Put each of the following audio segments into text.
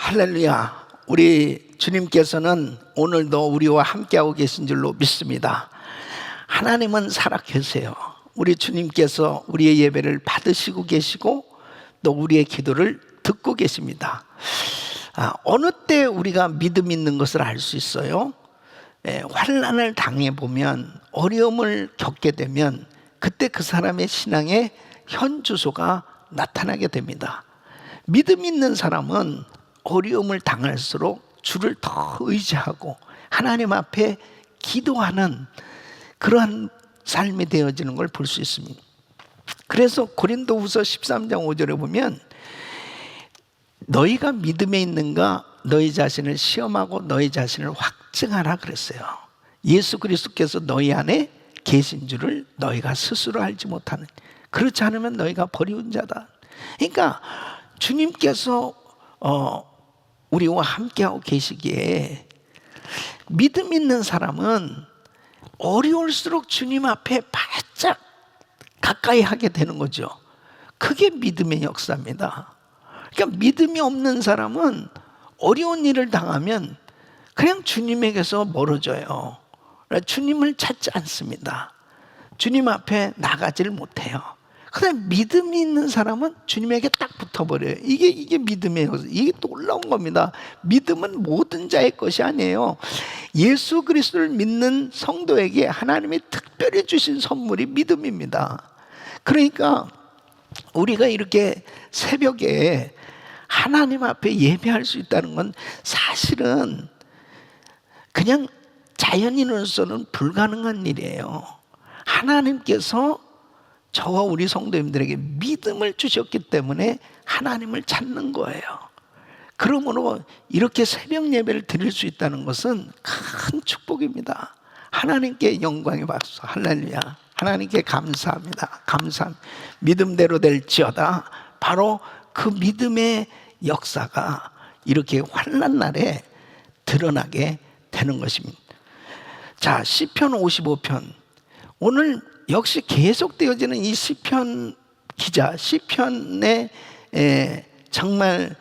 할렐루야. 우리 주님께서는 오늘도 우리와 함께하고 계신 줄로 믿습니다. 하나님은 살아 계세요. 우리 주님께서 우리의 예배를 받으시고 계시고 또 우리의 기도를 듣고 계십니다. 어느 때 우리가 믿음 있는 것을 알 수 있어요? 환난을 당해보면, 어려움을 겪게 되면 그때 그 사람의 신앙의 현주소가 나타나게 됩니다. 믿음 있는 사람은 어려움을 당할수록 주를 더 의지하고 하나님 앞에 기도하는 그러한 삶이 되어지는 걸 볼 수 있습니다. 그래서 고린도후서 13장 5절에 보면 너희가 믿음에 있는가 너희 자신을 시험하고 너희 자신을 확증하라 그랬어요. 예수 그리스도께서 너희 안에 계신 줄을 너희가 스스로 알지 못하는, 그렇지 않으면 너희가 버리운 자다. 그러니까 주님께서 우리와 함께하고 계시기에 믿음 있는 사람은 어려울수록 주님 앞에 바짝 가까이 하게 되는 거죠. 그게 믿음의 역사입니다. 그러니까 믿음이 없는 사람은 어려운 일을 당하면 그냥 주님에게서 멀어져요. 주님을 찾지 않습니다. 주님 앞에 나가지를 못해요. 그다음 믿음이 있는 사람은 주님에게 딱 붙어버려요. 이게 믿음의 역사. 이게 놀라운 겁니다. 믿음은 모든 자의 것이 아니에요. 예수 그리스도를 믿는 성도에게 하나님이 특별히 주신 선물이 믿음입니다. 그러니까 우리가 이렇게 새벽에 하나님 앞에 예배할 수 있다는 건 사실은 그냥 자연인으로서는 불가능한 일이에요. 하나님께서 저와 우리 성도님들에게 믿음을 주셨기 때문에 하나님을 찾는 거예요. 그러므로 이렇게 새벽 예배를 드릴 수 있다는 것은 큰 축복입니다. 하나님께 영광의 박수. 할렐루야. 하나님께 감사합니다. 감사합니다. 믿음대로 될지어다. 바로 그 믿음의 역사가 이렇게 환난 날에 드러나게 되는 것입니다. 자, 시편 55편. 오늘 역시 계속되어지는 이 시편 기자, 시편에 정말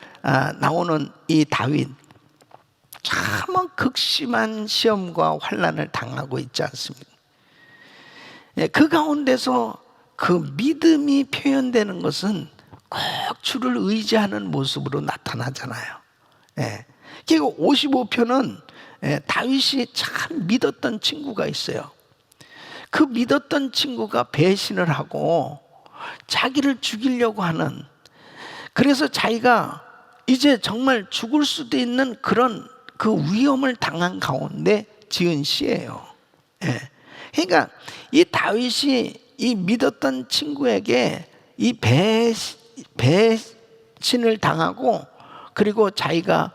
나오는 이 다윗, 참 극심한 시험과 환난을 당하고 있지 않습니까? 그 가운데서 그 믿음이 표현되는 것은 꼭 주를 의지하는 모습으로 나타나잖아요. 그리고 55편은 다윗이 참 믿었던 친구가 있어요. 그 믿었던 친구가 배신을 하고 자기를 죽이려고 하는, 그래서 자기가 이제 정말 죽을 수도 있는 그런 그 위험을 당한 가운데 지은 시예요. 그러니까 이 다윗이 이 믿었던 친구에게 이 배신을 당하고 그리고 자기가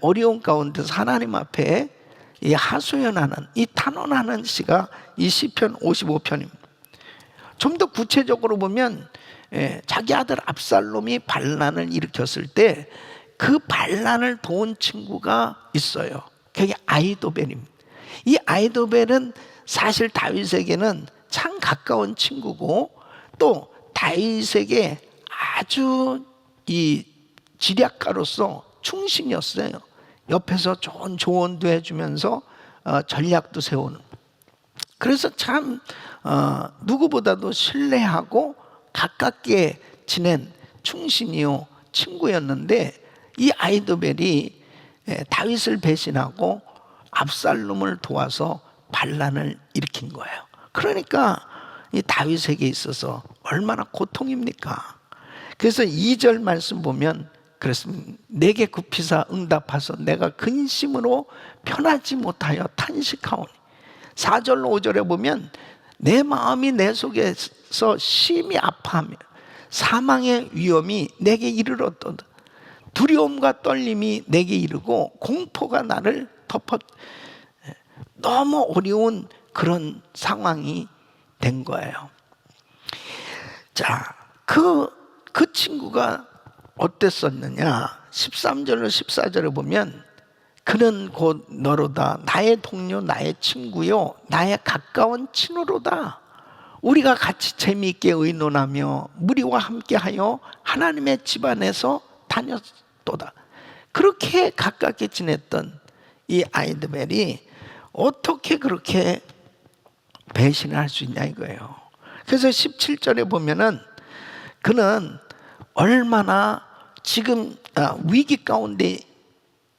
어려운 가운데서 하나님 앞에 이 하소연하는, 이 탄원하는 시가 이 시편 55편입니다. 좀 더 구체적으로 보면 자기 아들 압살롬이 반란을 일으켰을 때 그 반란을 도운 친구가 있어요. 그게 아히도벨입니다. 이 아히도벨은 사실 다윗에게는 참 가까운 친구고 또 다윗에게 아주 이 지략가로서 충신이었어요. 옆에서 좋은 조언도 해주면서 전략도 세우는, 그래서 참 누구보다도 신뢰하고 가깝게 지낸 충신이요 친구였는데, 이 아히도벨이 다윗을 배신하고 압살롬을 도와서 반란을 일으킨 거예요. 그러니까 이 다윗에게 있어서 얼마나 고통입니까? 그래서 2절 말씀 보면 그렇습니다. 내게 굽히사 응답하소 내가 근심으로 편하지 못하여 탄식하오니. 4절로 5절에 보면 내 마음이 내 속에서 심히 아파하며 사망의 위험이 내게 이르렀도다. 두려움과 떨림이 내게 이르고 공포가 나를 덮어. 너무 어려운 그런 상황이 된 거예요. 자, 그 친구가 어땠었느냐? 13절로 14절에 보면 그는 곧 너로다. 나의 동료, 나의 친구요, 나의 가까운 친구로다. 우리가 같이 재미있게 의논하며 무리와 함께하여 하나님의 집안에서 다녔도다. 그렇게 가깝게 지냈던 이 아히도벨이 어떻게 그렇게 배신을 할 수 있냐 이거예요. 그래서 17절에 보면은 그는 얼마나 지금 위기 가운데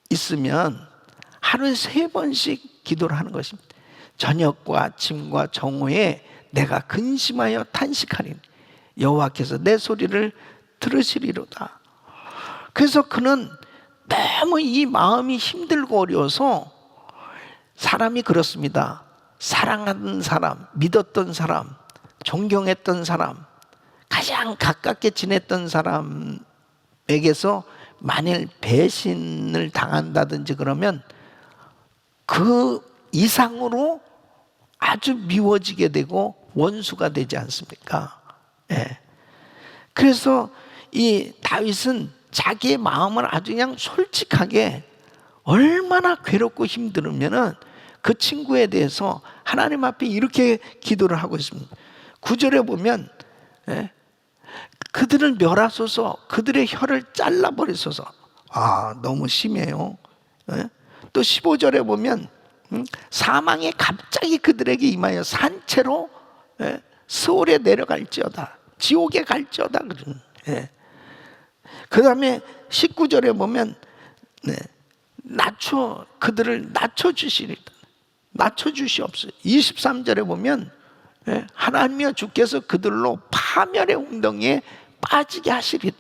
있으면 하루에 3번씩 기도를 하는 것입니다. 저녁과 아침과 정오에 내가 근심하여 탄식하리니 여호와께서 내 소리를 들으시리로다. 그래서 그는 너무 이 마음이 힘들고 어려워서, 사람이 그렇습니다. 사랑하는 사람, 믿었던 사람, 존경했던 사람, 가장 가깝게 지냈던 사람에게서 만일 배신을 당한다든지 그러면 그 이상으로 아주 미워지게 되고 원수가 되지 않습니까? 예. 그래서 이 다윗은 자기의 마음을 아주 그냥 솔직하게, 얼마나 괴롭고 힘들으면은 그 친구에 대해서 하나님 앞에 이렇게 기도를 하고 있습니다. 9절에 보면 그들을 멸하소서, 그들의 혀를 잘라버리소서. 너무 심해요. 또 15절에 보면 사망이 갑자기 그들에게 임하여 산채로 스올에 내려갈지어다, 지옥에 갈지어다. 그 다음에 19절에 보면 그들을 낮춰주시리다, 낮춰주시옵소서. 23절에 보면 하나님이여 주께서 그들로 파멸의 웅덩이에 빠지게 하시리다.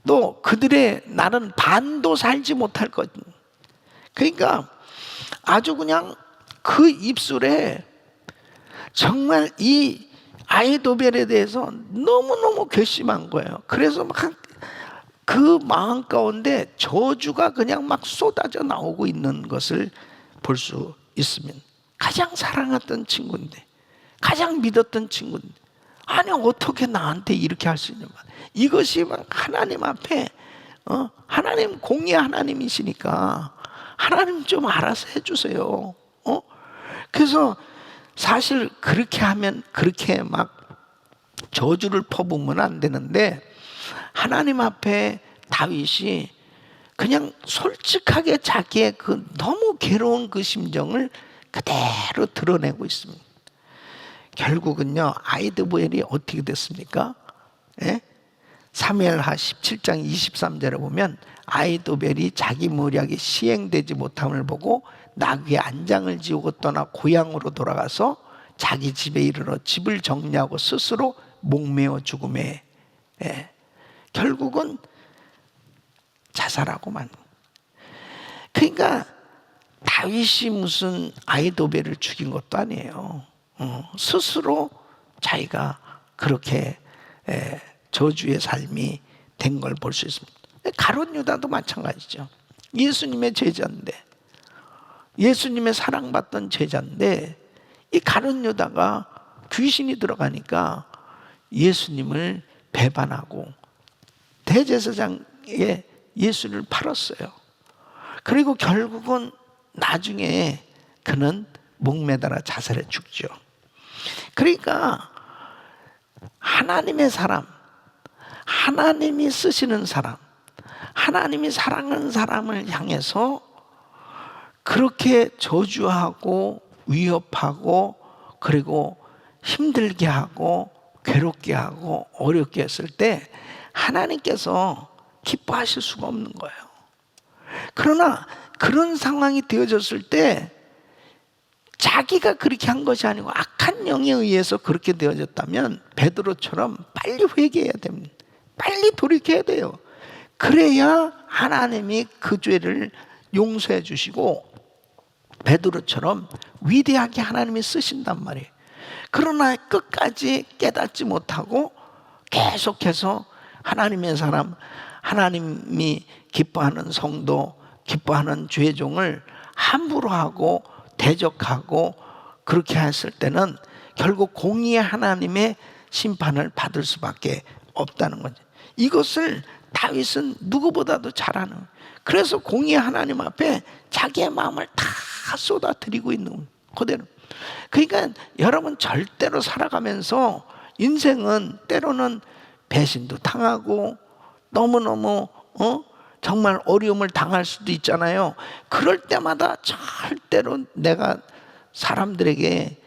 또 그들의 날은 반도 살지 못할 것. 그러니까 아주 그냥 그 입술에 정말 이 아히도벨에 대해서 너무너무 괘씸한 거예요. 그래서 막 그 마음 가운데 저주가 그냥 막 쏟아져 나오고 있는 것을 볼 수 있습니다. 가장 사랑했던 친구인데, 가장 믿었던 친구인데, 아니 어떻게 나한테 이렇게 할 수 있냐. 이것이 막 하나님 앞에 하나님 공의 하나님이시니까 하나님 좀 알아서 해주세요. 그래서 사실 그렇게 하면, 그렇게 막 저주를 퍼부으면 안 되는데, 하나님 앞에 다윗이 그냥 솔직하게 자기의 그 너무 괴로운 그 심정을 그대로 드러내고 있습니다. 결국은요, 아히도벨이 어떻게 됐습니까? 사무엘하 17장 23절에 보면 아히도벨이 자기谋略이 시행되지 못함을 보고 나귀의 안장을 지우고 떠나 고향으로 돌아가서 자기 집에 이르러 집을 정리하고 스스로 목매어 죽음에, 결국은 자살하고만. 그러니까 다윗이 무슨 아히도벨을 죽인 것도 아니에요. 스스로 자기가 그렇게 저주의 삶이 된 걸 볼 수 있습니다. 가룟 유다도 마찬가지죠. 예수님의 제자인데, 예수님의 사랑받던 제자인데, 이 가룟 유다가 귀신이 들어가니까 예수님을 배반하고 대제사장에 예수를 팔았어요. 그리고 결국은 나중에 그는 목매달아 자살해 죽죠. 그러니까 하나님의 사람, 하나님이 쓰시는 사람, 하나님이 사랑하는 사람을 향해서 그렇게 저주하고 위협하고, 그리고 힘들게 하고 괴롭게 하고 어렵게 했을 때 하나님께서 기뻐하실 수가 없는 거예요. 그러나 그런 상황이 되어졌을 때 자기가 그렇게 한 것이 아니고 악한 영에 의해서 그렇게 되어졌다면 베드로처럼 빨리 회개해야 됩니다. 빨리 돌이켜야 돼요. 그래야 하나님이 그 죄를 용서해 주시고 베드로처럼 위대하게 하나님이 쓰신단 말이에요. 그러나 끝까지 깨닫지 못하고 계속해서 하나님의 사람, 하나님이 기뻐하는 성도, 기뻐하는 죄종을 함부로 하고 대적하고 그렇게 했을 때는 결국 공의의 하나님의 심판을 받을 수밖에 없다는 거죠. 이것을 다윗은 누구보다도 잘 아는 거예요. 그래서 공의의 하나님 앞에 자기의 마음을 다 쏟아뜨리고 있는 거예요. 그대로. 그러니까 여러분 절대로 살아가면서 인생은 때로는 배신도 당하고 너무너무 정말 어려움을 당할 수도 있잖아요. 그럴 때마다 절대로 내가 사람들에게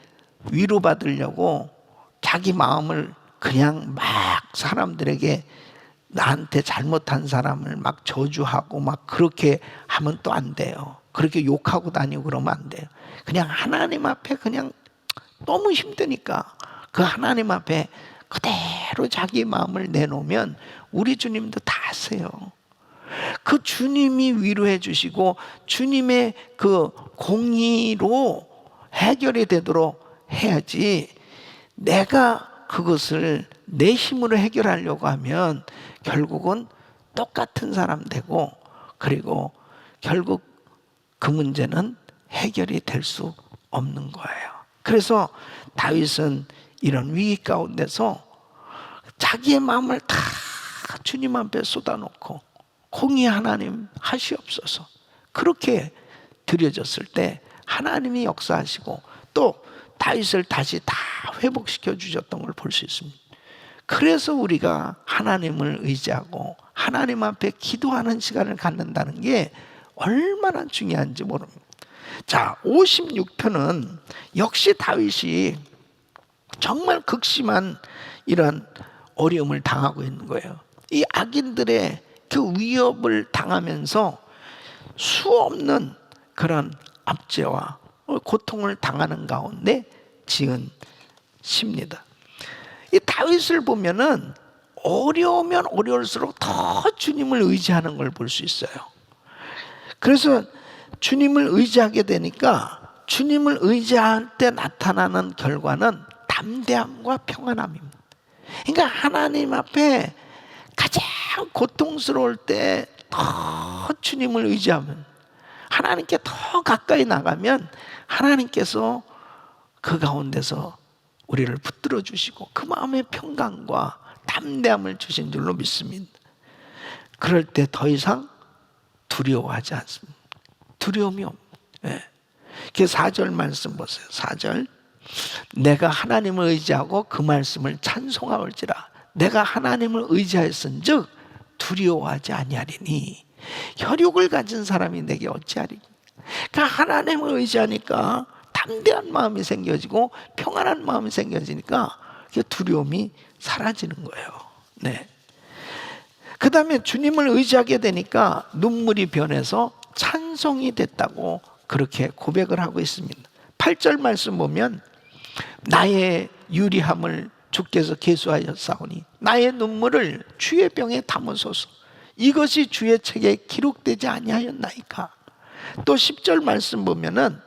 위로받으려고 자기 마음을 그냥 막 사람들에게 나한테 잘못한 사람을 막 저주하고 막 그렇게 하면 또 안 돼요. 그렇게 욕하고 다니고 그러면 안 돼요. 그냥 하나님 앞에 그냥 너무 힘드니까 그 하나님 앞에 그대로 자기 마음을 내놓으면 우리 주님도 다 아세요. 그 주님이 위로해 주시고 주님의 그 공의로 해결이 되도록 해야지, 내가 그것을 내 힘으로 해결하려고 하면 결국은 똑같은 사람 되고, 그리고 결국 그 문제는 해결이 될 수 없는 거예요. 그래서 다윗은 이런 위기 가운데서 자기의 마음을 다 주님 앞에 쏟아놓고 공의 하나님 하시옵소서 그렇게 드려졌을 때 하나님이 역사하시고 또 다윗을 다시 다 회복시켜 주셨던 걸 볼 수 있습니다. 그래서 우리가 하나님을 의지하고 하나님 앞에 기도하는 시간을 갖는다는 게 얼마나 중요한지 모릅니다. 자, 56편은 역시 다윗이 정말 극심한 이런 어려움을 당하고 있는 거예요. 이 악인들의 그 위협을 당하면서 수없는 그런 압제와 고통을 당하는 가운데 지은 시입니다. 이 다윗을 보면은 어려우면 어려울수록 더 주님을 의지하는 걸 볼 수 있어요. 그래서 주님을 의지하게 되니까 주님을 의지할 때 나타나는 결과는 담대함과 평안함입니다. 그러니까 하나님 앞에 가장 고통스러울 때 더 주님을 의지하면, 하나님께 더 가까이 나가면 하나님께서 그 가운데서 우리를 붙들어 주시고 그 마음의 평강과 담대함을 주신 줄로 믿습니다. 그럴 때 더 이상 두려워하지 않습니다. 두려움이 없습니다. 4절 말씀 보세요. 4절, 내가 하나님을 의지하고 그 말씀을 찬송하올지라. 내가 하나님을 의지하였은즉 두려워하지 아니하리니 혈육을 가진 사람이 내게 어찌하리니. 그러니까 하나님을 의지하니까 담대한 마음이 생겨지고 평안한 마음이 생겨지니까 두려움이 사라지는 거예요. 네. 그 다음에 주님을 의지하게 되니까 눈물이 변해서 찬송이 됐다고 그렇게 고백을 하고 있습니다. 8절 말씀 보면 나의 유리함을 주께서 계수하였사오니 나의 눈물을 주의 병에 담으소서. 이것이 주의 책에 기록되지 아니하였나이까. 또 10절 말씀 보면은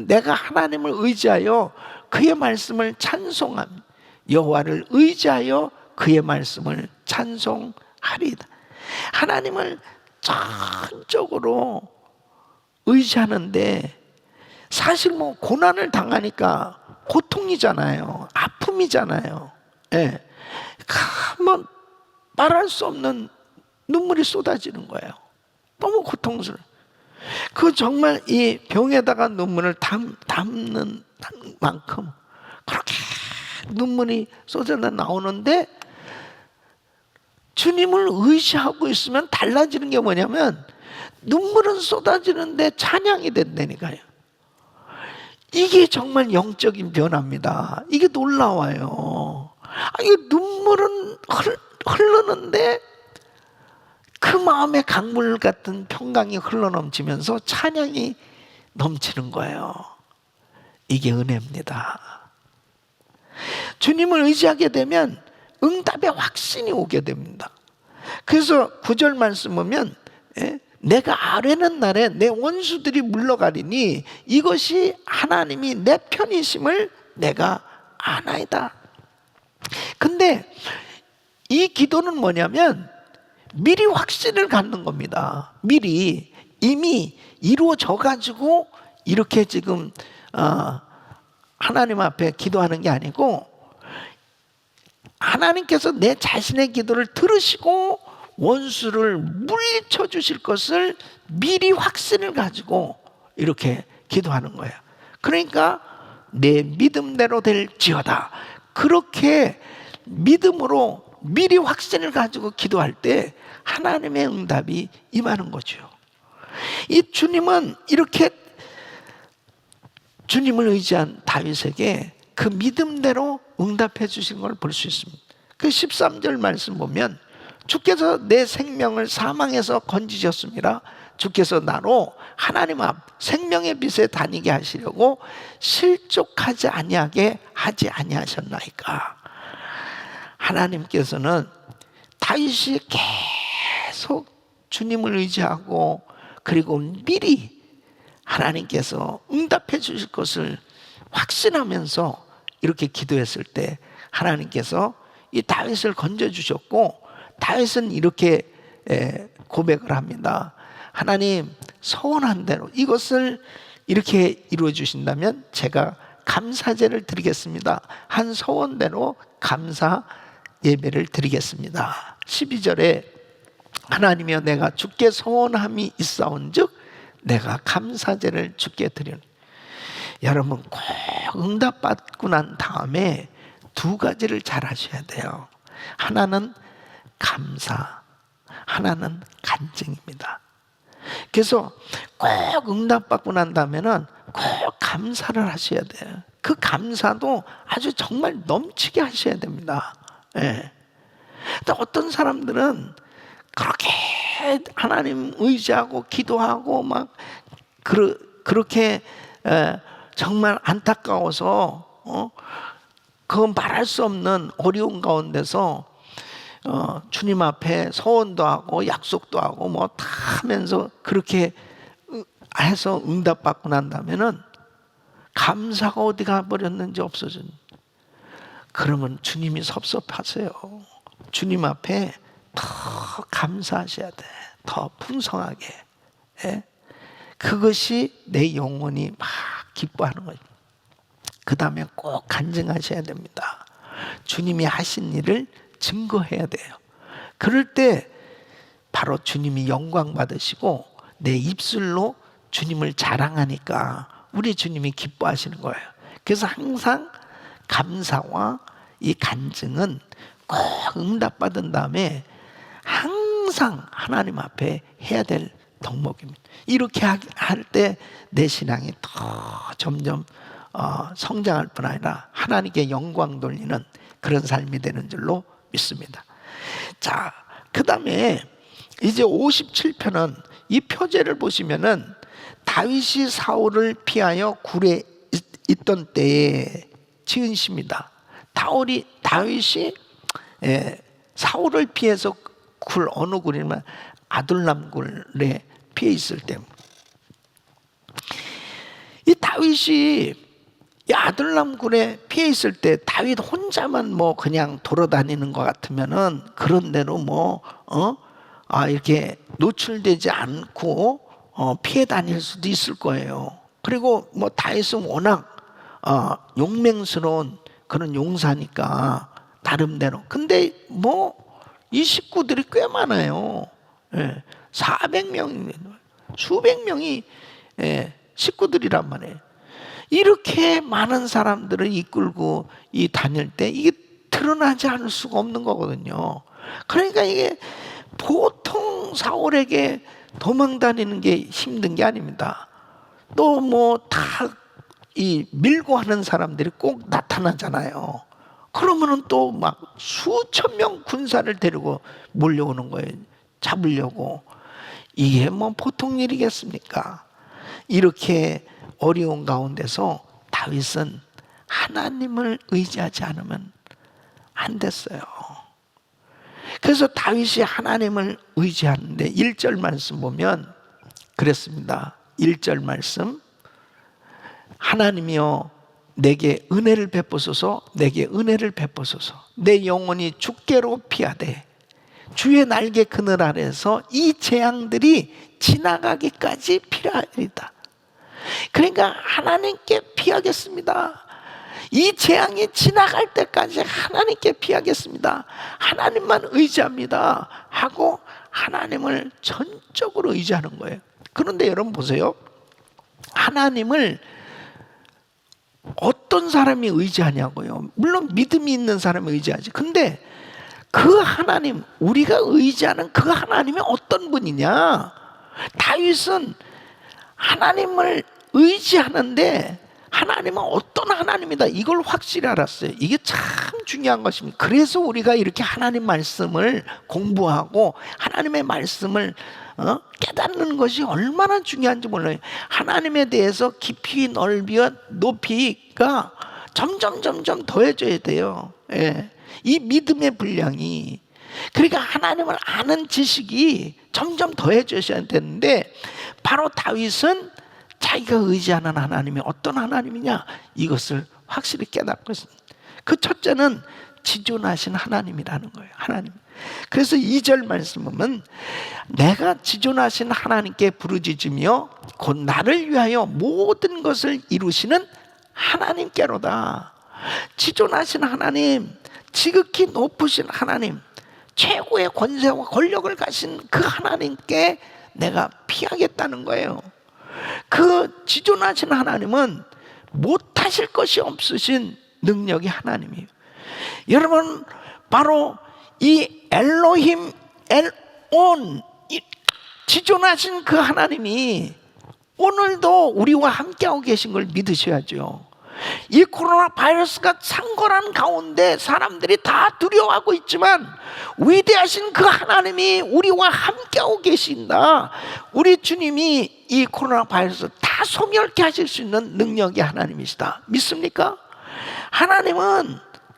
내가 하나님을 의지하여 그의 말씀을 찬송함, 여호와를 의지하여 그의 말씀을 찬송하리다. 하나님을 전적으로 의지하는데 사실 뭐 고난을 당하니까 고통이잖아요. 아픔이잖아요. 예. 한번 말할 수 없는 눈물이 쏟아지는 거예요. 너무 고통스러워요. 그 정말 이 병에다가 눈물을 담는 만큼 그렇게 눈물이 쏟아져 나오는데, 주님을 의지하고 있으면 달라지는 게 뭐냐면 눈물은 쏟아지는데 찬양이 된다니까요. 이게 정말 영적인 변화입니다. 이게 놀라워요. 이 눈물은 흐르는데 그 마음의 강물 같은 평강이 흘러넘치면서 찬양이 넘치는 거예요. 이게 은혜입니다. 주님을 의지하게 되면 응답의 확신이 오게 됩니다. 그래서 9절 말씀 보면 내가 아뢰는 날에 내 원수들이 물러가리니 이것이 하나님이 내 편이심을 내가 아나이다. 근데 이 기도는 뭐냐면 미리 확신을 갖는 겁니다. 미리 이미 이루어져 가지고 이렇게 지금 하나님 앞에 기도하는 게 아니고 하나님께서 내 자신의 기도를 들으시고 원수를 물리쳐 주실 것을 미리 확신을 가지고 이렇게 기도하는 거예요. 그러니까 내 믿음대로 될지어다. 그렇게 믿음으로 미리 확신을 가지고 기도할 때 하나님의 응답이 임하는 거죠. 이 주님은 이렇게 주님을 의지한 다윗에게 그 믿음대로 응답해 주신 걸 볼 수 있습니다. 그 13절 말씀 보면 주께서 내 생명을 사망에서 건지셨습니다. 주께서 나로 하나님 앞 생명의 빛에 다니게 하시려고 실족하지 아니하게 하지 아니하셨나이까. 하나님께서는 다윗이 계속 주님을 의지하고 그리고 미리 하나님께서 응답해 주실 것을 확신하면서 이렇게 기도했을 때 하나님께서 이 다윗을 건져주셨고, 다윗은 이렇게 고백을 합니다. 하나님, 소원한 대로 이것을 이렇게 이루어 주신다면 제가 감사제를 드리겠습니다. 한 소원대로 감사 예배를 드리겠습니다. 12절에 하나님이여 내가 주께 소원함이 있사온즉 내가 감사제를 주께 드리는. 여러분 꼭 응답받고 난 다음에 두 가지를 잘 하셔야 돼요. 하나는 감사, 하나는 간증입니다. 그래서 꼭 응답받고 난 다음에는 꼭 감사를 하셔야 돼요. 그 감사도 아주 정말 넘치게 하셔야 됩니다. 예. 근데 어떤 사람들은 그렇게 하나님 의지하고 기도하고 막 그렇게 정말 안타까워서 그건 말할 수 없는 어려운 가운데서 주님 앞에 소원도 하고 약속도 하고 뭐 다 하면서 그렇게 해서 응답받고 난다면은 감사가 어디 가버렸는지 없어진. 그러면 주님이 섭섭하세요. 주님 앞에 더 감사하셔야 돼. 더 풍성하게. 예? 그것이 내 영혼이 막 기뻐하는 거예요. 그 다음에 꼭 간증하셔야 됩니다. 주님이 하신 일을 증거해야 돼요. 그럴 때 바로 주님이 영광 받으시고 내 입술로 주님을 자랑하니까 우리 주님이 기뻐하시는 거예요. 그래서 항상 감사와 이 간증은 꼭 응답받은 다음에 항상 하나님 앞에 해야 될 덕목입니다. 이렇게 할 때 내 신앙이 더 점점 성장할 뿐 아니라 하나님께 영광 돌리는 그런 삶이 되는 줄로 믿습니다. 자, 그 다음에 이제 57편은 이 표제를 보시면은 다윗이 사울을 피하여 굴에 있던 때에 지은 시입니다. 다윗이 사울을 피해서 굴 어느 굴이면 아둘람 굴에 피해 있을 때, 이 다윗이 이 아둘람 굴에 피해 있을 때 다윗 혼자만 뭐 그냥 돌아다니는 것 같으면은 그런 대로 이렇게 노출되지 않고 피해 다닐 수도 있을 거예요. 그리고 뭐 다윗은 워낙 용맹스러운 그런 용사니까 나름대로. 근데 뭐 이 식구들이 꽤 많아요. 400명, 수백 명이 식구들이란 말이에요. 이렇게 많은 사람들을 이끌고 다닐 때 이게 드러나지 않을 수가 없는 거거든요. 그러니까 이게 보통 사울에게 도망 다니는 게 힘든 게 아닙니다. 또 뭐 다 밀고 하는 사람들이 꼭 나타나잖아요. 그러면은 또 막 수천 명 군사를 데리고 몰려오는 거예요. 잡으려고. 이게 뭐 보통 일이겠습니까? 이렇게 어려운 가운데서 다윗은 하나님을 의지하지 않으면 안 됐어요. 그래서 다윗이 하나님을 의지하는데 1절 말씀 보면 그랬습니다. 1절 말씀, 하나님이여 내게 은혜를 베푸소서, 내게 은혜를 베푸소서. 내 영혼이 주께로 피하되 주의 날개 그늘 아래서 이 재앙들이 지나가기까지 필요하리다. 그러니까 하나님께 피하겠습니다. 이 재앙이 지나갈 때까지 하나님께 피하겠습니다. 하나님만 의지합니다 하고 하나님을 전적으로 의지하는 거예요. 그런데 여러분 보세요. 하나님을 어떤 사람이 의지하냐고요. 물론 믿음이 있는 사람이 의지하지. 근데 그 하나님, 우리가 의지하는 그 하나님이 어떤 분이냐? 다윗은 하나님을 의지하는데 하나님은 어떤 하나님이다, 이걸 확실히 알았어요. 이게 참 중요한 것입니다. 그래서 우리가 이렇게 하나님 말씀을 공부하고 하나님의 말씀을 깨닫는 것이 얼마나 중요한지 몰라요. 하나님에 대해서 깊이 넓이와 높이가 점점 더해져야 돼요. 예. 이 믿음의 분량이, 그러니까 하나님을 아는 지식이 점점 더해져야 되는데, 바로 다윗은 자기가 의지하는 하나님이 어떤 하나님이냐, 이것을 확실히 깨닫고 있습니다. 그 첫째는 지존하신 하나님이라는 거예요. 하나님. 그래서 2절 말씀 보면, 내가 지존하신 하나님께 부르짖으며 곧 나를 위하여 모든 것을 이루시는 하나님께로다. 지존하신 하나님, 지극히 높으신 하나님, 최고의 권세와 권력을 가신 그 하나님께 내가 피하겠다는 거예요. 그 지존하신 하나님은 못하실 것이 없으신 능력의 하나님이에요. 여러분, 바로 이 엘로힘, 엘온, 지존하신 그 하나님이 오늘도 우리와 함께하고 계신 걸 믿으셔야죠. 이 코로나 바이러스가 창궐한 가운데 사람들이 다 두려워하고 있지만 위대하신 그 하나님이 우리와 함께하고 계신다. 우리 주님이 이 코로나 바이러스 다 소멸케 하실 수 있는 능력의 하나님이시다. 믿습니까? 하나님은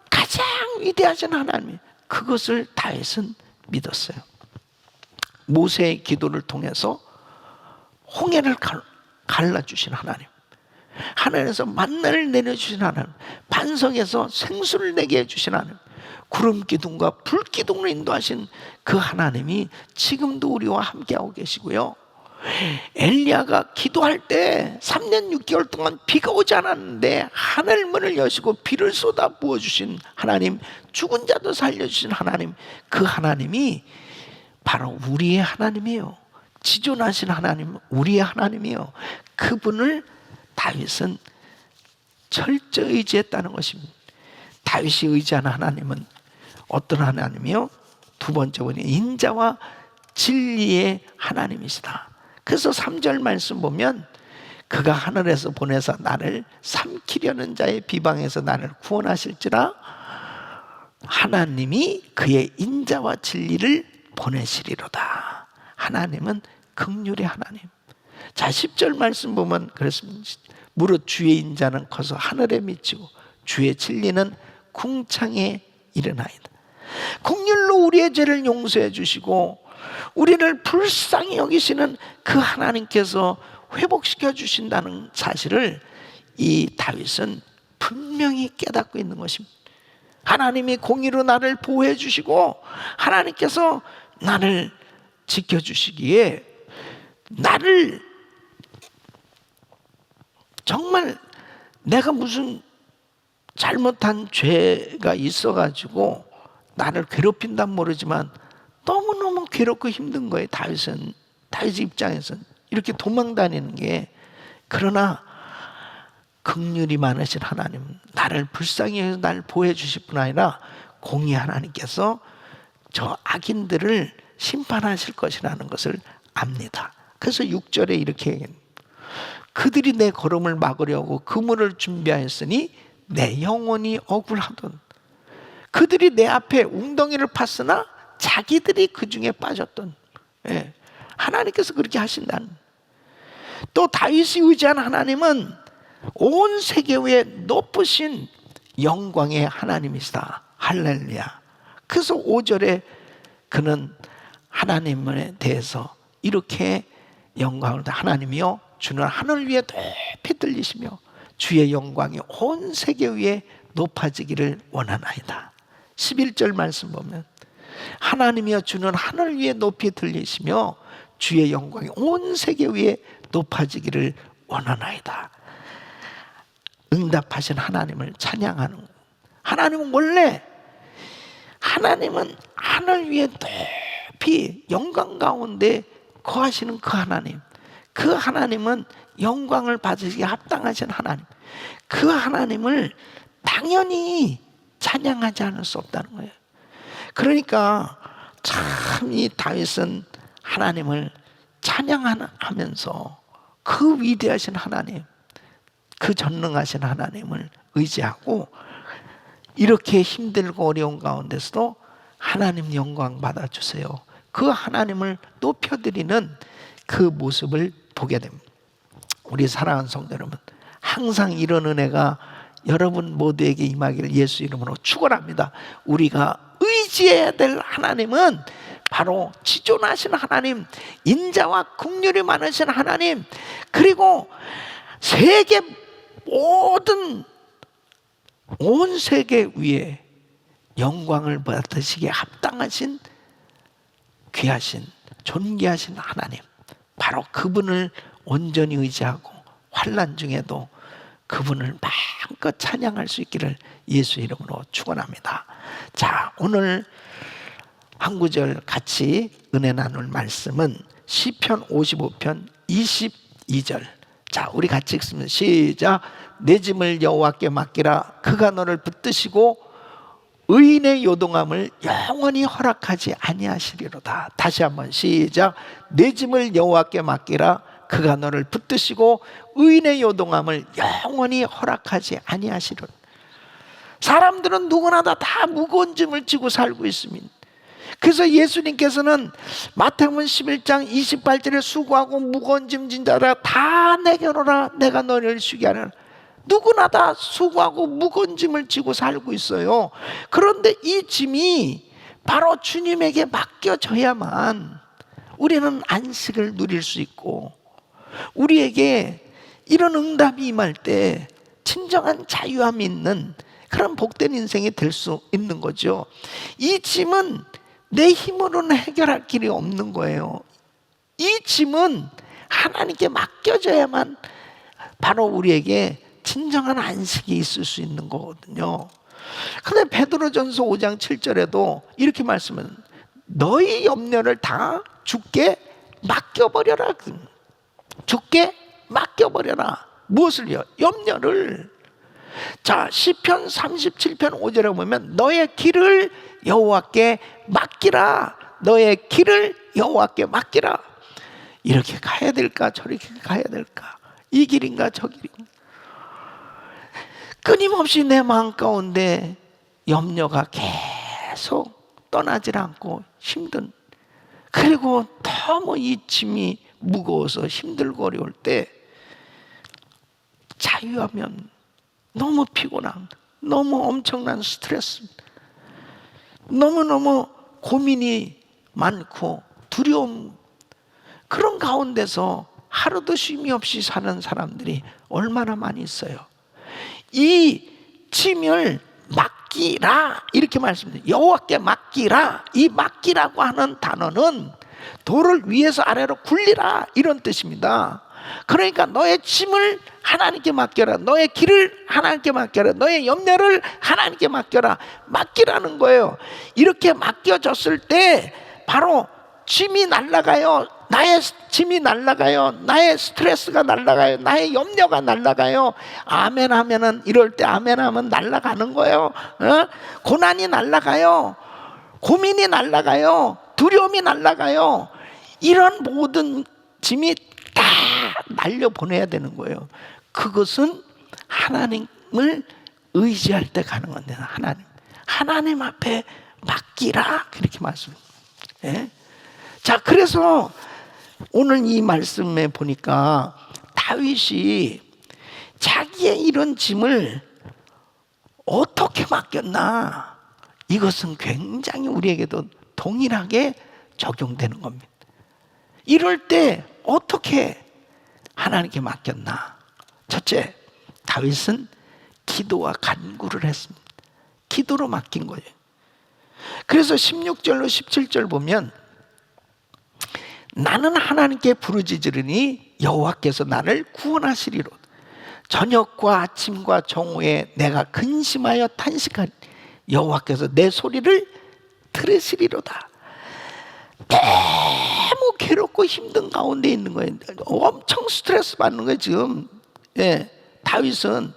가장 위대하신 하나님, 그것을 다윗은 믿었어요. 모세의 기도를 통해서 홍해를 갈라주신 하나님, 하늘에서 만나를 내려주신 하나님, 반석에서 생수를 내게 해주신 하나님, 구름 기둥과 불 기둥으로 인도하신 그 하나님이 지금도 우리와 함께하고 계시고요. 엘리야가 기도할 때 3년 6개월 동안 비가 오지 않았는데 하늘문을 여시고 비를 쏟아 부어주신 하나님, 죽은 자도 살려주신 하나님, 그 하나님이 바로 우리의 하나님이에요. 지존하신 하나님, 우리의 하나님이에요. 그분을 다윗은 철저히 의지했다는 것입니다. 다윗이 의지하는 하나님은 어떤 하나님이요? 두 번째 분이 인자와 진리의 하나님이시다. 그래서 3절 말씀 보면, 그가 하늘에서 보내서 나를 삼키려는 자의 비방에서 나를 구원하실지라, 하나님이 그의 인자와 진리를 보내시리로다. 하나님은 긍휼의 하나님. 자, 10절 말씀 보면 그렇습니다. 무릇 주의 인자는 커서 하늘에 미치고 주의 진리는 궁창에 이르나이다. 긍휼로 우리의 죄를 용서해 주시고 우리를 불쌍히 여기시는 그 하나님께서 회복시켜 주신다는 사실을 이 다윗은 분명히 깨닫고 있는 것입니다. 하나님이 공의로 나를 보호해 주시고 하나님께서 나를 지켜주시기에, 나를 정말 내가 무슨 잘못한 죄가 있어가지고 나를 괴롭힌단 모르지만 너무너무 괴롭고 힘든 거예요. 다윗 입장에서는 이렇게 도망다니는 게. 그러나 긍휼이 많으신 하나님, 나를 불쌍히 해서 나를 보호해 주실 뿐 아니라 공의 하나님께서 저 악인들을 심판하실 것이라는 것을 압니다. 그래서 6절에 이렇게 얘기합니다. 그들이 내 걸음을 막으려고 그물을 준비하였으니 내 영혼이 억울하던. 그들이 내 앞에 웅덩이를 팠으나 자기들이 그 중에 빠졌던. 예. 하나님께서 그렇게 하신다는. 또 다윗이 의지한 하나님은 온 세계 위에 높으신 영광의 하나님이시다. 할렐루야. 그래서 5절에 그는 하나님에 대해서 이렇게 영광을, 하나님이여 주는 하늘 위에 높이 들리시며 주의 영광이 온 세계 위에 높아지기를 원하나이다. 11절 말씀 보면 하나님이여 주는 하늘 위에 높이 들리시며 주의 영광이 온 세계 위에 높아지기를 원하나이다. 응답하신 하나님을 찬양하는. 하나님은 원래, 하나님은 하늘 위에 높이 영광 가운데 거하시는 그 하나님, 그 하나님은 영광을 받으시기에 합당하신 하나님, 그 하나님을 당연히 찬양하지 않을 수 없다는 거예요. 그러니까 참 이 다윗은 하나님을 찬양하면서 그 위대하신 하나님, 그 전능하신 하나님을 의지하고 이렇게 힘들고 어려운 가운데서도 하나님 영광 받아주세요, 그 하나님을 높여드리는 그 모습을 보게 됩니다. 우리 사랑하는 성도 여러분, 항상 이런 은혜가 여러분 모두에게 임하기를 예수 이름으로 축원합니다. 우리가 의지해야 될 하나님은 바로 지존하신 하나님, 인자와 긍휼이 많으신 하나님, 그리고 세계 모든 온 세계 위에 영광을 받으시기에 합당하신 귀하신 존귀하신 하나님, 바로 그분을 온전히 의지하고 환난 중에도 그분을 마음껏 찬양할 수 있기를 예수 이름으로 축원합니다. 자, 오늘 한 구절 같이 은혜 나눌 말씀은 시편 55편 22절. 자, 우리 같이 읽습니다. 시작. 내 짐을 여호와께 맡기라. 그가 너를 붙드시고 의인의 요동함을 영원히 허락하지 아니하시리로다. 다시 한번 시작. 내 짐을 여호와께 맡기라. 그가 너를 붙드시고 의인의 요동함을 영원히 허락하지 아니하시리로다. 사람들은 누구나 다 무거운 짐을 지고 살고 있습니다. 그래서 예수님께서는 마태복음 11장 28절에 수고하고 무거운 짐 진 자들아 다 내게로 오라, 내가 너희를 쉬게 하리라. 누구나 다 수고하고 무거운 짐을 지고 살고 있어요. 그런데 이 짐이 바로 주님에게 맡겨져야만 우리는 안식을 누릴 수 있고, 우리에게 이런 응답이 임할 때 진정한 자유함이 있는 그런 복된 인생이 될 수 있는 거죠. 이 짐은 내 힘으로는 해결할 길이 없는 거예요. 이 짐은 하나님께 맡겨져야만 바로 우리에게 진정한 안식이 있을 수 있는 거거든요. 근데 베드로전서 5장 7절에도 이렇게 말씀은 너희 염려를 다 주께 맡겨버려라. 주께 맡겨버려라. 무엇을요? 염려를. 자, 시편 37편 5절에 보면 너의 길을 여호와께 맡기라. 너의 길을 여호와께 맡기라. 이렇게 가야 될까 저렇게 가야 될까, 이 길인가 저 길인가, 끊임없이 내 마음 가운데 염려가 계속 떠나질 않고 힘든, 그리고 너무 이 짐이 무거워서 힘들고 어려울 때 자유하면 너무 피곤합니다. 너무 엄청난 스트레스, 너무너무 고민이 많고 두려움, 그런 가운데서 하루도 쉼이 없이 사는 사람들이 얼마나 많이 있어요. 이 짐을 맡기라 이렇게 말씀드려요. 여호와께 맡기라. 이 맡기라고 하는 단어는 돌을 위에서 아래로 굴리라 이런 뜻입니다. 그러니까 너의 짐을 하나님께 맡겨라. 너의 길을 하나님께 맡겨라. 너의 염려를 하나님께 맡겨라. 맡기라는 거예요. 이렇게 맡겨졌을 때 바로 짐이 날아가요. 나의 짐이 날아가요. 나의 스트레스가 날아가요. 나의 염려가 날아가요. 아멘 하면은, 이럴 때 아멘 하면 날아가는 거예요. 고난이 날아가요. 고민이 날아가요. 두려움이 날아가요. 이런 모든 짐이 다 날려보내야 되는 거예요. 그것은 하나님을 의지할 때 가는 건데, 하나님 앞에 맡기라 그렇게 말씀합니다. 예? 자, 그래서 오늘 이 말씀에 보니까 다윗이 자기의 이런 짐을 어떻게 맡겼나, 이것은 굉장히 우리에게도 동일하게 적용되는 겁니다. 이럴 때 어떻게 하나님께 맡겼나? 첫째, 다윗은 기도와 간구를 했습니다. 기도로 맡긴 거예요. 그래서 16절로 17절 보면 나는 하나님께 부르짖으리니 여호와께서 나를 구원하시리로다. 저녁과 아침과 정오에 내가 근심하여 탄식하니 여호와께서 내 소리를 들으시리로다. 너무 괴롭고 힘든 가운데 있는 거예요. 엄청 스트레스 받는 거예요 지금. 다윗은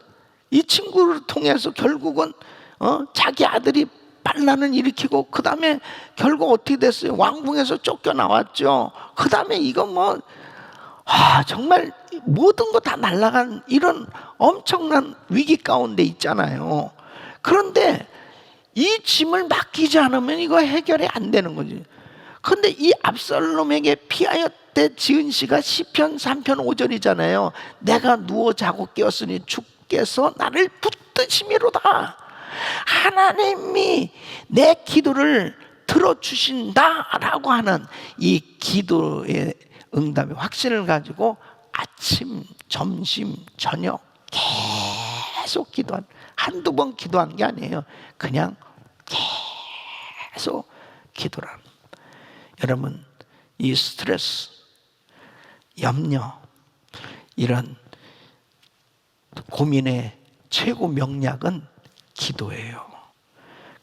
이 친구를 통해서 결국은 자기 아들이 반란을 일으키고 그 다음에 결국 어떻게 됐어요? 왕궁에서 쫓겨나왔죠. 그 다음에 이거 뭐 정말 모든 거 다 날아간 이런 엄청난 위기 가운데 있잖아요. 그런데 이 짐을 맡기지 않으면 이거 해결이 안 되는 거지. 그런데 이 압살롬에게 피하여 때 지은 시가 시편 3편 5절이잖아요. 내가 누워 자고 깨었으니 주께서 나를 붙드심이로다. 하나님이 내 기도를 들어주신다라고 하는 이 기도의 응답의 확신을 가지고 아침, 점심, 저녁 계속 기도한, 한두 번 기도한 게 아니에요. 그냥 계속 기도를 합니다. 여러분, 이 스트레스, 염려, 이런 고민의 최고 명약은 기도예요.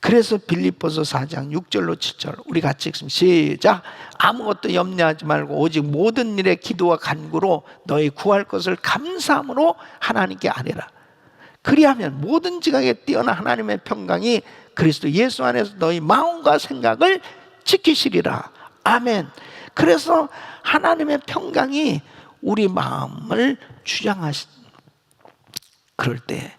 그래서 빌립보서 4장 6절로 7절 우리 같이 읽습니다. 시작. 아무것도 염려하지 말고 오직 모든 일에 기도와 간구로 너희 구할 것을 감사함으로 하나님께 아뢰라. 그리하면 모든 지각에 뛰어난 하나님의 평강이 그리스도 예수 안에서 너희 마음과 생각을 지키시리라. 아멘. 그래서 하나님의 평강이 우리 마음을 주장하신, 그럴 때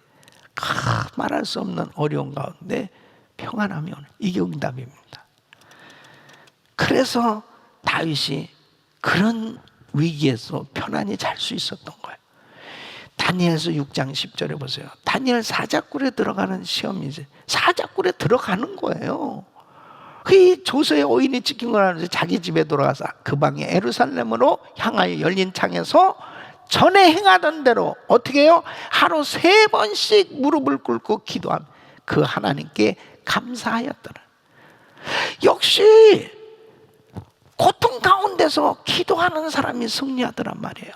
말할 수 없는 어려운 가운데 평안함이 오는, 이게 응답입니다. 그래서 다윗이 그런 위기에서 편안히 잘 수 있었던 거예요. 다니엘서 6장 10절에 보세요. 다니엘 사자굴에 들어가는 시험이지. 사자굴에 들어가는 거예요. 그 조서의 오인이 찍힌 거라면서 자기 집에 돌아가서 그 방에 예루살렘으로 향하여 열린 창에서 전에 행하던 대로 어떻게 해요? 하루 3번씩 무릎을 꿇고 기도하며 그 하나님께 감사하였더라. 역시 고통 가운데서 기도하는 사람이 승리하더란 말이에요.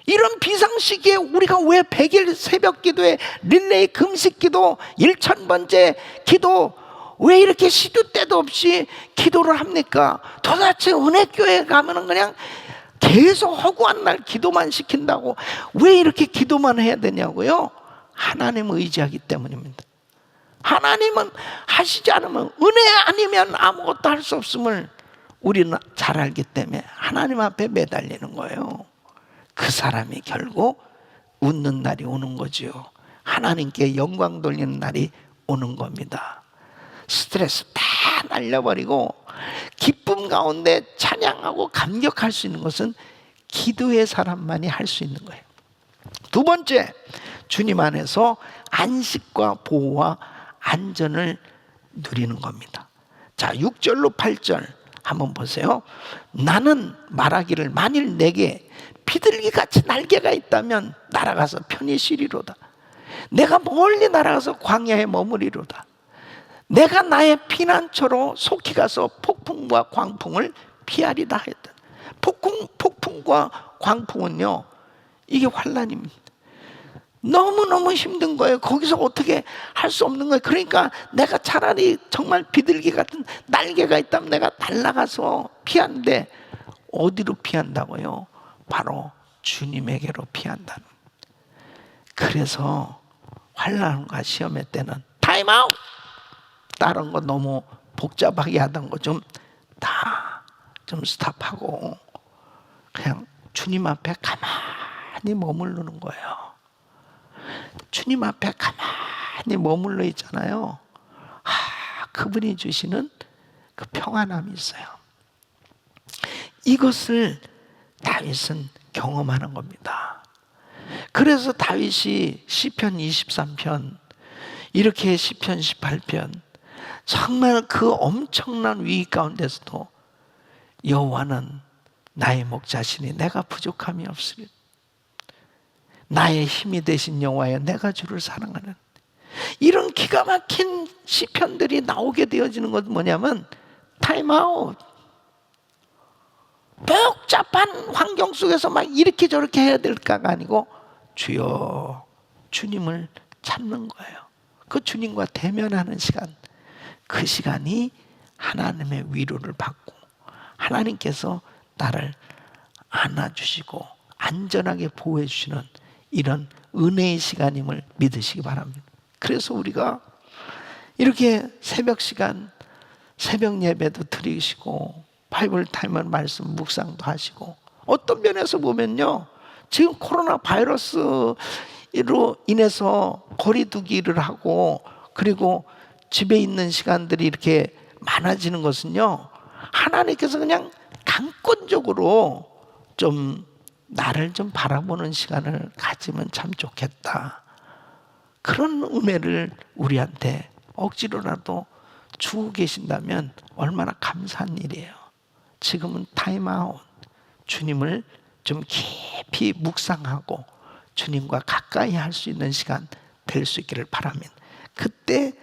이런 비상시기에 우리가 왜 100일 새벽 기도에 릴레이 금식 기도 1000번째 기도 왜 이렇게 시도 때도 없이 기도를 합니까? 도대체 은혜교회 가면은 그냥 계속 허구한 날 기도만 시킨다고 왜 이렇게 기도만 해야 되냐고요? 하나님을 의지하기 때문입니다. 하나님은 하시지 않으면, 은혜 아니면 아무것도 할 수 없음을 우리는 잘 알기 때문에 하나님 앞에 매달리는 거예요. 그 사람이 결국 웃는 날이 오는 거지요. 하나님께 영광 돌리는 날이 오는 겁니다. 스트레스 다 날려버리고 기쁨 가운데 찬양하고 감격할 수 있는 것은 기도의 사람만이 할 수 있는 거예요. 두 번째, 주님 안에서 안식과 보호와 안전을 누리는 겁니다. 자, 6절로 8절 한번 보세요. 나는 말하기를 만일 내게 비둘기같이 날개가 있다면 날아가서 편히 쉬리로다. 내가 멀리 날아가서 광야에 머무리로다. 내가 나의 피난처로 속히 가서 폭풍과 광풍을 피하리다 했다. 폭풍과 광풍은요, 이게 환난입니다. 너무너무 힘든 거예요. 거기서 어떻게 할 수 없는 거예요. 그러니까 내가 차라리 정말 비둘기 같은 날개가 있다면 내가 날아가서 피하는데 어디로 피한다고요? 바로 주님에게로 피한다는. 그래서 환난과 시험의 때는 타임아웃! 다른 거 너무 복잡하게 하던 거 좀 다 좀 스탑하고 그냥 주님 앞에 가만히 머무르는 거예요. 주님 앞에 가만히 머물러 있잖아요. 그분이 주시는 그 평안함이 있어요. 이것을 다윗은 경험하는 겁니다. 그래서 다윗이 시편 23편, 이렇게 시편 18편, 정말 그 엄청난 위기 가운데서도 여호와는 나의 목자시니 내가 부족함이 없으리. 나의 힘이 되신 여호와여 내가 주를 사랑하는, 이런 기가 막힌 시편들이 나오게 되어지는 것은 뭐냐면 타임아웃. 복잡한 환경 속에서 막 이렇게 저렇게 해야 될까가 아니고 주여, 주님을 찾는 거예요. 그 주님과 대면하는 시간, 그 시간이 하나님의 위로를 받고 하나님께서 나를 안아주시고 안전하게 보호해 주시는 이런 은혜의 시간임을 믿으시기 바랍니다. 그래서 우리가 이렇게 새벽 시간, 새벽 예배도 드리시고 바이블 타임은 말씀 묵상도 하시고, 어떤 면에서 보면요, 지금 코로나 바이러스로 인해서 거리두기를 하고 그리고 집에 있는 시간들이 이렇게 많아지는 것은요, 하나님께서 그냥 강권적으로 좀 나를 좀 바라보는 시간을 가지면 참 좋겠다, 그런 은혜를 우리한테 억지로라도 주고 계신다면 얼마나 감사한 일이에요. 지금은 타임아웃, 주님을 좀 깊이 묵상하고 주님과 가까이 할 수 있는 시간 될 수 있기를 바랍니다. 그때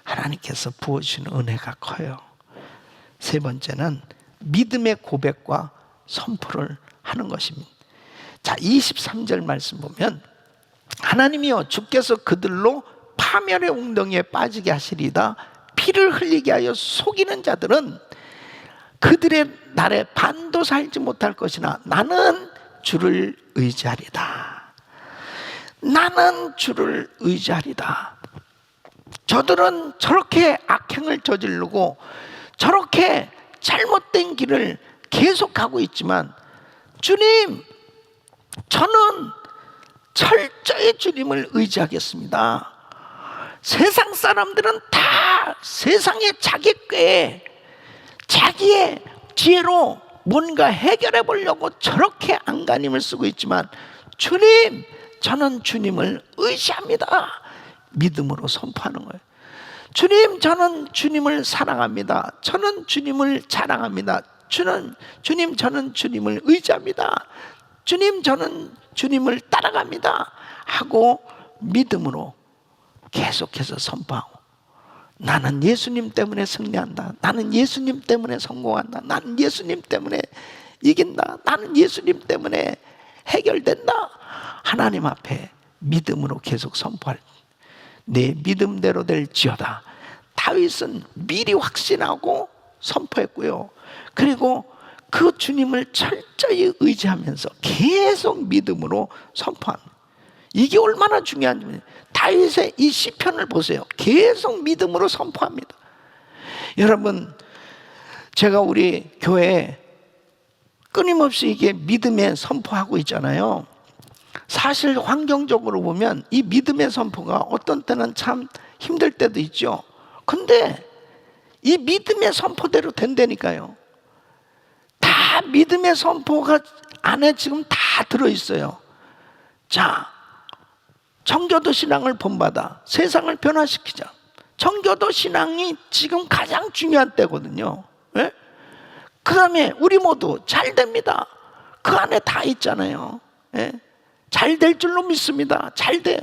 하나님께서 부어주시는 은혜가 커요. 세 번째는 믿음의 고백과 선포를 하는 것입니다. 자, 23절 말씀 보면, 하나님이여 주께서 그들로 파멸의 웅덩이에 빠지게 하시리다. 피를 흘리게 하여 속이는 자들은 그들의 날에 반도 살지 못할 것이나 나는 주를 의지하리다. 나는 주를 의지하리다. 저들은 저렇게 악행을 저지르고 저렇게 잘못된 길을 계속하고 있지만, 주님, 저는 철저히 주님을 의지하겠습니다. 세상 사람들은 다 세상의 자기 꾀에 자기의 지혜로 뭔가 해결해 보려고 저렇게 안간힘을 쓰고 있지만, 주님, 저는 주님을 의지합니다. 믿음으로 선포하는 거예요. 주님, 저는 주님을 사랑합니다. 저는 주님을 자랑합니다. 주님, 저는 주님을 의지합니다. 주님, 저는 주님을 따라갑니다 하고 믿음으로 계속해서 선포하고, 나는 예수님 때문에 승리한다. 나는 예수님 때문에 성공한다. 나는 예수님 때문에 이긴다. 나는 예수님 때문에 해결된다. 하나님 앞에 믿음으로 계속 선포할 때 내 믿음대로 될지어다. 다윗은 미리 확신하고 선포했고요. 그리고 그 주님을 철저히 의지하면서 계속 믿음으로 선포합니다. 이게 얼마나 중요한지, 다윗의 이 시편을 보세요. 계속 믿음으로 선포합니다. 여러분, 제가 우리 교회에 끊임없이 이게 믿음의 선포하고 있잖아요. 사실 환경적으로 보면 이 믿음의 선포가 어떤 때는 참 힘들 때도 있죠. 근데 이 믿음의 선포대로 된다니까요. 다 믿음의 선포가 안에 지금 다 들어있어요. 자, 청교도 신앙을 본받아 세상을 변화시키자. 청교도 신앙이 지금 가장 중요한 때거든요. 예? 그 다음에 우리 모두 잘 됩니다. 그 안에 다 있잖아요. 예? 잘 될 줄로 믿습니다. 잘 돼요.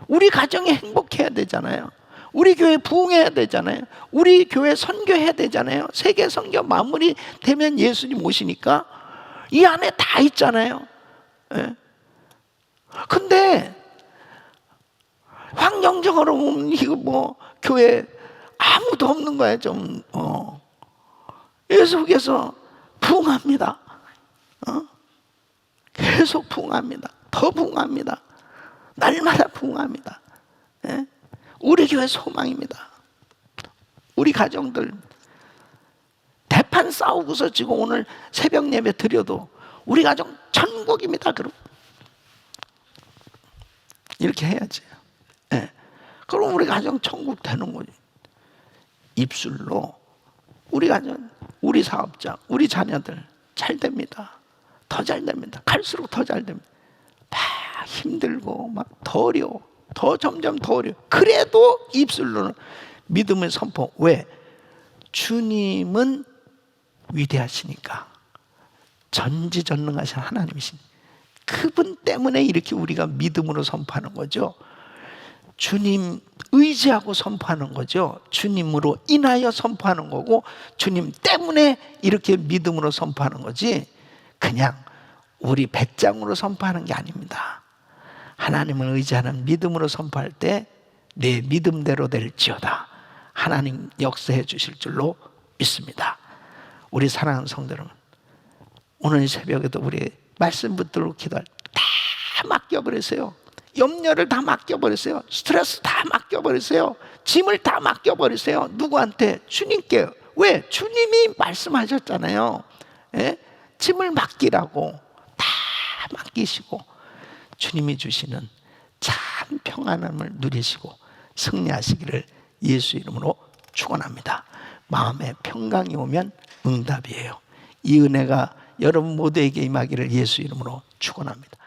우리 가정이 행복해야 되잖아요. 우리 교회 부흥해야 되잖아요. 우리 교회 선교해야 되잖아요. 세계 선교 마무리 되면 예수님 오시니까 이 안에 다 있잖아요. 예? 근데 환경적으로 보면 이거 뭐 교회 아무도 없는 거야. 좀 계속해서 부흥합니다. 계속 부흥합니다. 더 부흥합니다. 날마다 부흥합니다. 예? 우리 교회 소망입니다. 우리 가정들 대판 싸우고서 지금 오늘 새벽 예배 드려도 우리 가정 천국입니다. 그럼 이렇게 해야지. 예. 그럼 우리 가정 천국 되는 거지. 입술로 우리 가정, 우리 사업자, 우리 자녀들 잘 됩니다. 더 잘 됩니다. 갈수록 더 잘 됩니다. 막 힘들고 막 더 어려워. 더 점점 더 어려워. 그래도 입술로는 믿음을 선포. 왜? 주님은 위대하시니까. 전지전능하신 하나님이시니까. 그분 때문에 이렇게 우리가 믿음으로 선포하는 거죠. 주님 의지하고 선포하는 거죠. 주님으로 인하여 선포하는 거고, 주님 때문에 이렇게 믿음으로 선포하는 거지, 그냥 우리 배짱으로 선포하는 게 아닙니다. 하나님을 의지하는 믿음으로 선포할 때 내 믿음대로 될지어다. 하나님 역사해 주실 줄로 믿습니다. 우리 사랑하는 성도 여러분, 오늘 새벽에도 우리 말씀 붙들고 기도할 다 맡겨버리세요. 염려를 다 맡겨버리세요. 스트레스 다 맡겨버리세요. 짐을 다 맡겨버리세요. 누구한테? 주님께. 왜? 주님이 말씀하셨잖아요. 예? 짐을 맡기라고. 다 맡기시고 주님이 주시는 참 평안함을 누리시고 승리하시기를 예수 이름으로 축원합니다. 마음에 평강이 오면 응답이에요. 이 은혜가 여러분 모두에게 임하기를 예수 이름으로 축원합니다.